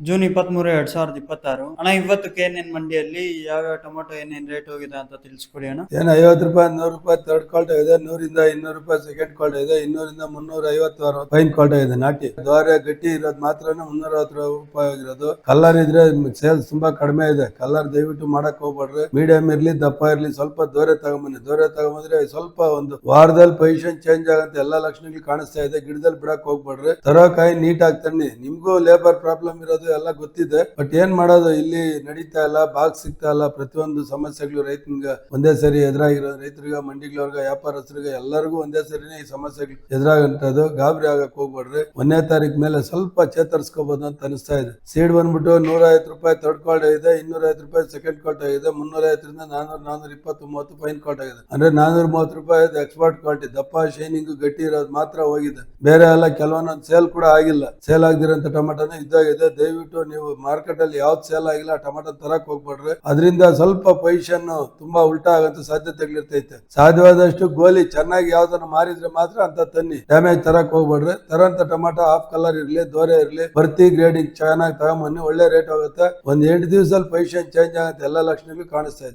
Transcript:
June 23, 2026 ಅಣ್ಣ, ಇವತ್ತು KNN ಮಂಡಿಯಲ್ಲಿ ಯಾವ್ಯಾವ ಟೊಮೊಟೊ ಏನೇನ್ ರೇಟ್ ಹೋಗಿದೆ ಅಂತ ತಿಳಿಸ್ಕೊಡಿ ಅಣ್ಣ. ಏನು 50 ರೂಪಾಯಿ 100 ರೂಪಾಯಿ ಥರ್ಡ್ ಕ್ವಾಲಿಟಿ ಇದೆ, 100ರಿಂದ 200 ರೂಪಾಯಿ ಸೆಕೆಂಡ್ ಕ್ವಾಲಿಟಿ ಇದೆ, 200ರಿಂದ 350 ಫೈನ್ ಕ್ವಾಲಿಟಿ ಇದೆ. ನಾಟಿ ದ್ವಾರ ಗಟ್ಟಿ ಇರೋದು ಮಾತ್ರ 360 ರೂಪಾಯಿ ಆಗಿರೋದು. ಕಲರ್ ಇದ್ರೆ ಸೇಲ್ಸ್ ತುಂಬಾ ಕಡಿಮೆ ಇದೆ. ಕಲರ್ ದಯವಿಟ್ಟು ಮಾಡಕ್ ಹೋಗ್ಬೇಡ್ರಿ. ಮೀಡಿಯಂ ಇರ್ಲಿ ದಪ್ಪ ಇರ್ಲಿ, ಸ್ವಲ್ಪ ದೂರ ತಗೊಂಬಂದ್ರೆ ಸ್ವಲ್ಪ ಒಂದು ವಾರದಲ್ಲಿ ಪೊಸಿಷನ್ ಚೇಂಜ್ ಆಗಂತ ಎಲ್ಲಾ ಲಕ್ಷಣಗಳು ಕಾಣಿಸ್ತಾ ಇದೆ. ಗಿಡದಲ್ಲಿ ಬಿಡಕ್ ಹೋಗ್ಬೇಡ್ರಿ. ತರೋ ಕಾಯಿ ನೀಟಾಗಿ ತನ್ನಿ. ನಿಮ್ಗೂ ಲೇಬರ್ ಪ್ರಾಬ್ಲಮ್ ಇರೋದು ಎಲ್ಲ ಗೊತ್ತಿದೆ. ಬಟ್ ಏನ್ ಮಾಡೋದು, ಇಲ್ಲಿ ನಡೀತಾ ಇಲ್ಲ, ಬಾಗ್ ಸಿಗ್ತಾ ಇಲ್ಲ. ಪ್ರತಿಯೊಂದು ಸಮಸ್ಯೆಗಳು ರೈತನಿಗೆ ಒಂದೇ ಸರಿ ಎದುರಾಗಿರೋದು. ರೈತರಿಗೆ, ಮಂಡಿಗಳವ್ರಿಗೆ, ವ್ಯಾಪಾರಸ್ಥರಿಗೆ ಎಲ್ಲರಿಗೂ ಒಂದೇ ಸರಿನೇ ಈ ಸಮಸ್ಯೆಗಳು ಎದುರಾಗಂತದ್ದು. ಗಾಬರಿ ಆಗಕ್ ಹೋಗ್ಬೇಡ್ರಿ. 1ನೇ ತಾರೀಕು ಮೇಲೆ ಸ್ವಲ್ಪ ಚೇತರಿಸ್ಕೋಬಹುದು ಅಂತ ಅನಿಸ್ತಾ ಇದೆ. ಸೀಡ್ ಬಂದ್ಬಿಟ್ಟು 150 ರೂಪಾಯಿ ಥರ್ಡ್ ಕ್ವಾಲಿಟಿ ಇದೆ, 250 ರೂಪಾಯಿ ಸೆಕೆಂಡ್ ಕ್ವಾಲಿಟಿ ಇದೆ, 350ರಿಂದ 400, 420, 30 ಫೈನ್ ಕ್ವಾಲಿಟಿ ಇದೆ. ಅಂದ್ರೆ 430 ರೂಪಾಯಿ ಎಕ್ಸ್ಪೋರ್ಟ್ ಕ್ವಾಲಿಟಿ. ದಪ್ಪ ಶೈನಿಂಗ್ ಗಟ್ಟಿ ಇರೋದು ಮಾತ್ರ ಹೋಗಿದೆ. ಬೇರೆ ಎಲ್ಲ ಕೆಲವೊಂದೊಂದು ಸೇಲ್ ಕೂಡ ಆಗಿಲ್ಲ. ಸೇಲ್ ಆಗದಿರೋಂತ ಟೊಮೆಟೊನ ಇದ್ದಾಗಿದೆ. ದಯವಿಟ್ಟು ನೀವು ಮಾರ್ಕೆಟ್ ಅಲ್ಲಿ ಯಾವ್ದು ಸೇಲ್ ಆಗಿಲ್ಲ ಟೊಮೆಟೊ ತರಕ್ ಹೋಗ್ಬೇಡ್ರಿ. ಅದರಿಂದ ಸ್ವಲ್ಪ ಪೊಸಿಷನ್ ತುಂಬಾ ಉಲ್ಟಾ ಆಗಂತ ಸಾಧ್ಯತೆಗಳಿರ್ತೈತೆ. ಸಾಧ್ಯವಾದಷ್ಟು ಗೋಲಿ ಚೆನ್ನಾಗಿ ಯಾವ್ದನ್ನ ಮಾರಿದ್ರೆ ಮಾತ್ರ ಅಂತ ತನ್ನಿ. ಡ್ಯಾಮೇಜ್ ತರಕ್ ಹೋಗ್ಬೇಡ್ರಿ. ತರಂತ ಟೊಮೆಟೊ ಹಾಫ್ ಕಲರ್ ಇರ್ಲಿ, ದೋರೆ ಇರ್ಲಿ, ಬರ್ತಿ ಗ್ರೇಡಿಂಗ್ ಚೆನ್ನಾಗಿ ತಗೊಂಬನ್ನಿ. ಒಳ್ಳೆ ರೇಟ್ ಹೋಗುತ್ತೆ. ಒಂದ್ 8 ದಿವಸದಲ್ಲಿ ಪೊಸಿಷನ್ ಚೇಂಜ್ ಆಗಂತ ಎಲ್ಲ ಲಕ್ಷಣಗಳು ಕಾಣಿಸ್ತಾ ಇದೆ.